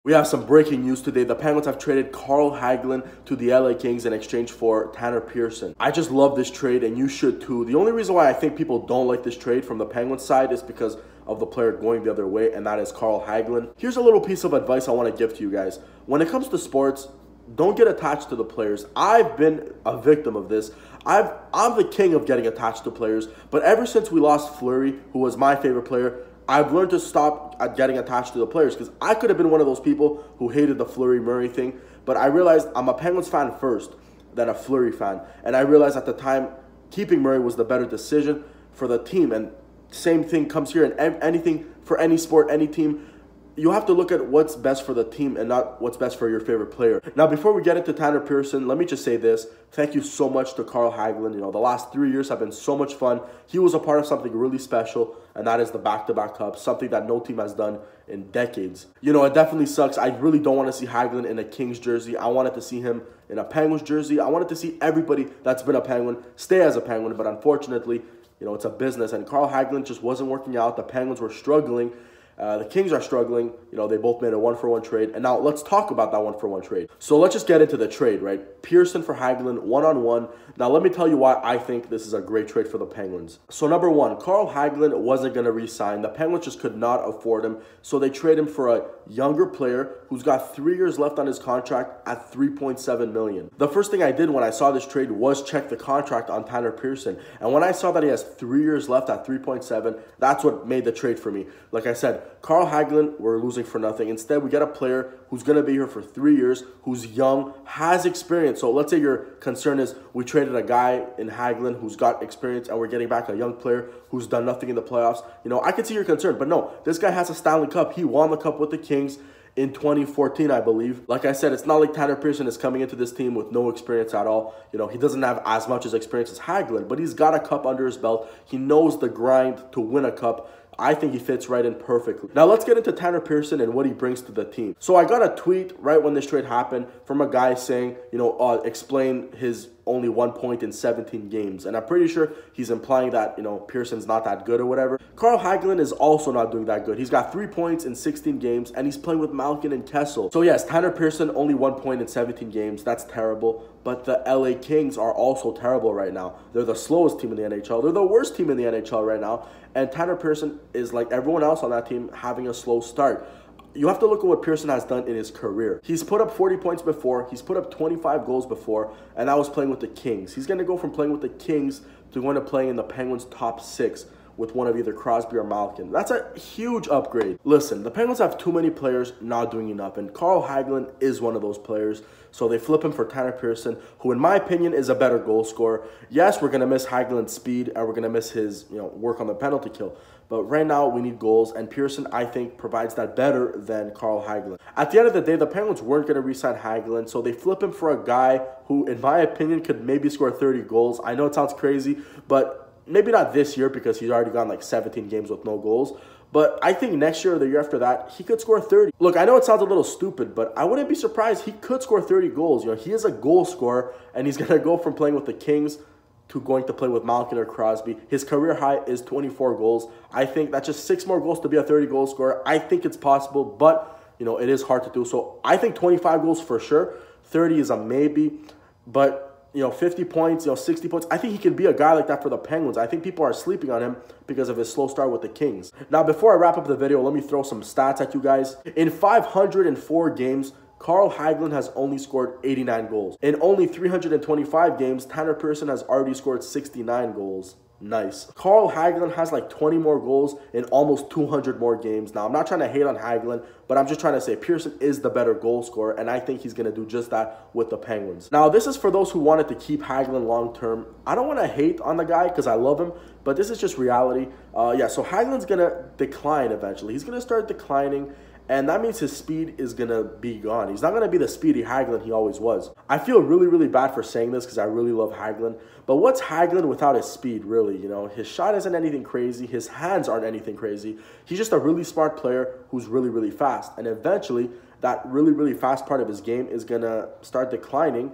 We have some breaking news today. The Penguins have traded Carl Hagelin to the LA Kings in exchange for Tanner Pearson. I just love this trade, and you should too. The only reason why I think people don't like this trade from the Penguins side is because of the player going the other way, and that is Carl Hagelin. Here's a little piece of advice I want to give to you guys. When it comes to sports, don't get attached to the players. I've been a victim of this. I'm the king of getting attached to players, but ever since we lost Fleury, who was my favorite player, I've learned to stop at getting attached to the players, because I could have been one of those people who hated the Fleury-Murray thing, but I realized I'm a Penguins fan first, then a Fleury fan, and I realized at the time keeping Murray was the better decision for the team, and same thing comes here. And anything for any sport, any team, you have to look at what's best for the team and not what's best for your favorite player. Now, before we get into Tanner Pearson, let me just say this. Thank you so much to Carl Hagelin. You know, the last 3 years have been so much fun. He was a part of something really special, and that is the back-to-back cups, something that no team has done in decades. You know, it definitely sucks. I really don't want to see Hagelin in a Kings jersey. I wanted to see him in a Penguins jersey. I wanted to see everybody that's been a Penguin stay as a Penguin, but unfortunately, you know, it's a business, and Carl Hagelin just wasn't working out. The Penguins were struggling. The Kings are struggling. You know, they both made a one-for-one trade. And now let's talk about that one-for-one trade. So let's just get into the trade, right? Pearson for Hagelin, one-on-one. Now let me tell you why I think this is a great trade for the Penguins. So number one, Carl Hagelin wasn't going to re-sign. The Penguins just could not afford him. So they trade him for a younger player who's got 3 years left on his contract at $3.7 million. The first thing I did when I saw this trade was check the contract on Tanner Pearson. And when I saw that he has 3 years left at 3.7, that's what made the trade for me. Like I said, Carl Hagelin, we're losing for nothing. Instead, we get a player who's going to be here for 3 years, who's young, has experience. So let's say your concern is we traded a guy in Hagelin who's got experience and we're getting back a young player who's done nothing in the playoffs. You know, I can see your concern, but no, this guy has a Stanley Cup. He won the Cup with the Kings in 2014, I believe. Like I said, it's not like Tanner Pearson is coming into this team with no experience at all. You know, he doesn't have as much as experience as Hagelin, but he's got a cup under his belt. He knows the grind to win a cup. I think he fits right in perfectly. Now let's get into Tanner Pearson and what he brings to the team. So I got a tweet right when this trade happened from a guy saying, you know, explain his only 1 point in 17 games. And I'm pretty sure he's implying that, you know, Pearson's not that good or whatever. Carl Hagelin is also not doing that good. He's got 3 points in 16 games, and he's playing with Malkin and Kessel. So yes, Tanner Pearson, only 1 point in 17 games. That's terrible. But the LA Kings are also terrible right now. They're the slowest team in the NHL. They're the worst team in the NHL right now. And Tanner Pearson is, like everyone else on that team, having a slow start. You have to look at what Pearson has done in his career. He's put up 40 points before. He's put up 25 goals before, and that was playing with the Kings. He's going to go from playing with the Kings to going to playing in the Penguins' top 6 with one of either Crosby or Malkin. That's a huge upgrade. Listen, the Penguins have too many players not doing enough, and Carl Hagelin is one of those players. So they flip him for Tanner Pearson, who in my opinion is a better goal scorer. Yes, we're going to miss Hagelin's speed, and we're going to miss his, you know, work on the penalty kill. But right now, we need goals, and Pearson, I think, provides that better than Carl Hagelin. At the end of the day, the Penguins weren't going to re-sign Hagelin, so they flip him for a guy who, in my opinion, could maybe score 30 goals. I know it sounds crazy, but maybe not this year because he's already gone like 17 games with no goals. But I think next year or the year after that, he could score 30. Look, I know it sounds a little stupid, but I wouldn't be surprised. He could score 30 goals. You know, he is a goal scorer, and he's going to go from playing with the Kings to going to play with Malkin or Crosby. His career high is 24 goals. I think that's just 6 more goals to be a 30-goal scorer. I think it's possible, but, you know, it is hard to do. So I think 25 goals for sure. 30 is a maybe, but, you know, 50 points, you know, 60 points. I think he can be a guy like that for the Penguins. I think people are sleeping on him because of his slow start with the Kings. Now, before I wrap up the video, let me throw some stats at you guys. In 504 games, Carl Hagelin has only scored 89 goals. In only 325 games, Tanner Pearson has already scored 69 goals. Nice. Carl Hagelin has like 20 more goals in almost 200 more games. Now, I'm not trying to hate on Hagelin, but I'm just trying to say Pearson is the better goal scorer, and I think he's going to do just that with the Penguins. Now, this is for those who wanted to keep Hagelin long-term. I don't want to hate on the guy because I love him, but this is just reality. Yeah, so Hagelin's going to decline eventually. He's going to start declining, and that means his speed is going to be gone. He's not going to be the speedy Hagelin he always was. I feel really, really bad for saying this because I really love Hagelin. But what's Hagelin without his speed, really? You know, his shot isn't anything crazy. His hands aren't anything crazy. He's just a really smart player who's really, really fast. And eventually, that really, really fast part of his game is going to start declining.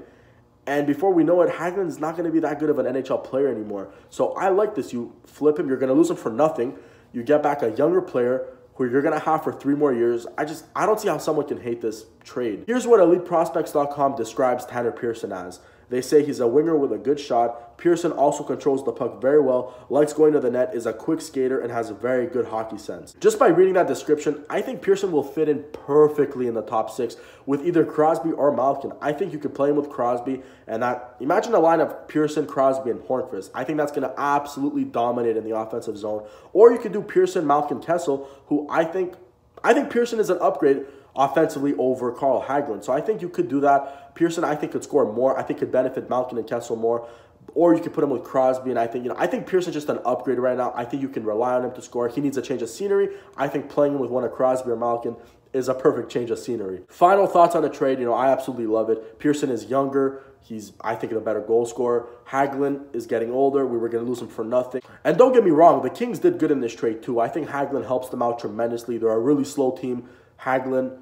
And before we know it, Hagelin's not going to be that good of an NHL player anymore. So I like this. You flip him. You're going to lose him for nothing. You get back a younger player who you're going to have for 3 more years. I don't see how someone can hate this trade. Here's what EliteProspects.com describes Tanner Pearson as. They say he's a winger with a good shot. Pearson also controls the puck very well, likes going to the net, is a quick skater, and has a very good hockey sense. Just by reading that description, I think Pearson will fit in perfectly in the top 6 with either Crosby or Malkin. I think you could play him with Crosby, and imagine a line of Pearson, Crosby, and Hornqvist. I think that's going to absolutely dominate in the offensive zone. Or you could do Pearson, Malkin, Kessel, who I think Pearson is an upgrade offensively over Carl Hagelin. So I think you could do that. Pearson, I think, could score more. I think could benefit Malkin and Kessel more. Or you could put him with Crosby, and I think Pearson's just an upgrade right now. I think you can rely on him to score. He needs a change of scenery. I think playing him with one of Crosby or Malkin is a perfect change of scenery. Final thoughts on the trade. I absolutely love it. Pearson is younger. He's, I think, a better goal scorer. Hagelin is getting older. We were going to lose him for nothing. And don't get me wrong, the Kings did good in this trade too. I think Hagelin helps them out tremendously. They're a really slow team. Hagelin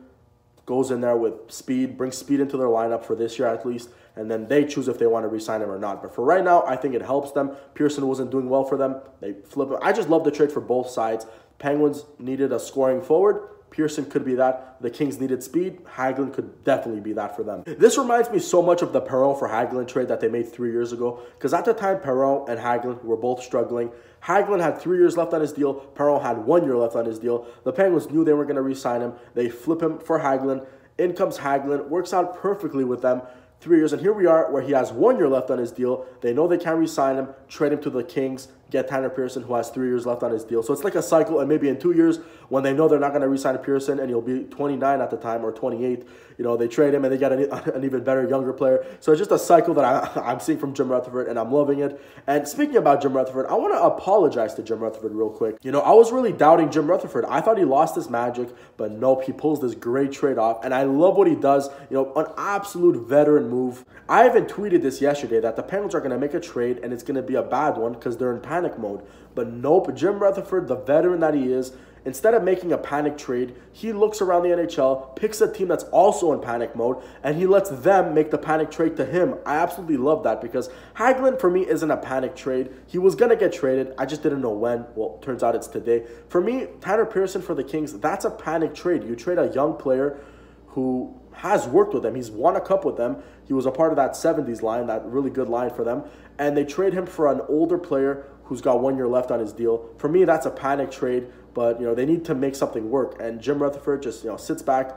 goes in there with speed, brings speed into their lineup for this year at least, and then they choose if they want to re-sign him or not. But for right now, I think it helps them. Pearson wasn't doing well for them. They flip him. I just love the trade for both sides. Penguins needed a scoring forward. Pearson could be that. The Kings needed speed. Hagelin could definitely be that for them. This reminds me so much of the Pearson for Hagelin trade that they made 3 years ago. Because at the time, Pearson and Hagelin were both struggling. Hagelin had 3 years left on his deal. Pearson had 1 year left on his deal. The Penguins knew they were going to re-sign him. They flip him for Hagelin. In comes Hagelin. Works out perfectly with them. 3 years. And here we are where he has 1 year left on his deal. They know they can't re-sign him. Trade him to the Kings. Get Tanner Pearson, who has 3 years left on his deal. So it's like a cycle, and maybe in 2 years, when they know they're not going to re-sign Pearson, and he'll be 29 at the time, or 28, they trade him, and they get an even better, younger player. So it's just a cycle that I'm seeing from Jim Rutherford, and I'm loving it. And speaking about Jim Rutherford, I want to apologize to Jim Rutherford real quick. I was really doubting Jim Rutherford. I thought he lost his magic, but nope, he pulls this great trade off, and I love what he does. An absolute veteran move. I even tweeted this yesterday that the Penguins are going to make a trade, and it's going to be a bad one because they're in panic mode. But nope, Jim Rutherford, the veteran that he is, instead of making a panic trade, he looks around the NHL, picks a team that's also in panic mode, and he lets them make the panic trade to him. I absolutely love that because Hagelin, for me, isn't a panic trade. He was going to get traded. I just didn't know when. Well, turns out it's today. For me, Tanner Pearson for the Kings, that's a panic trade. You trade a young player who has worked with them. He's won a cup with them. He was a part of that 70s line, that really good line for them. And they trade him for an older player who's got 1 year left on his deal. For me, that's a panic trade, but they need to make something work. And Jim Rutherford just sits back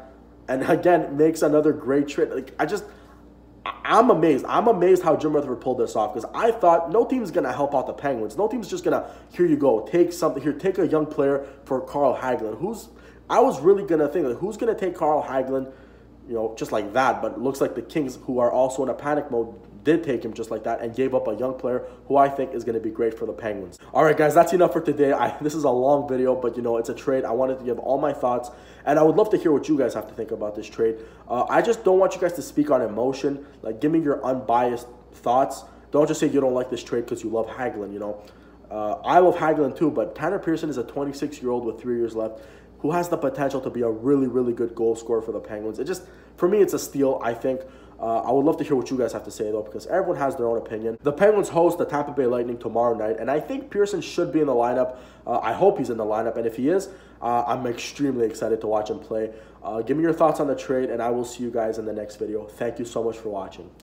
and again makes another great trade. I'm amazed. I'm amazed how Jim Rutherford pulled this off because I thought no team's gonna help out the Penguins. No team's just gonna, here you go, take something here, take a young player for Carl Hagelin. I was really gonna think who's gonna take Carl Hagelin, just like that. But it looks like the Kings, who are also in a panic mode, did take him just like that and gave up a young player who I think is going to be great for the Penguins. All right, guys, that's enough for today. This is a long video, but it's a trade. I wanted to give all my thoughts, and I would love to hear what you guys have to think about this trade. I just don't want you guys to speak on emotion. Give me your unbiased thoughts. Don't just say you don't like this trade because you love Hagelin. I love Hagelin too, but Tanner Pearson is a 26-year-old with 3 years left who has the potential to be a really, really good goal scorer for the Penguins. For me, it's a steal, I think. I would love to hear what you guys have to say, though, because everyone has their own opinion. The Penguins host the Tampa Bay Lightning tomorrow night, and I think Pearson should be in the lineup. I hope he's in the lineup, and if he is, I'm extremely excited to watch him play. Give me your thoughts on the trade, and I will see you guys in the next video. Thank you so much for watching.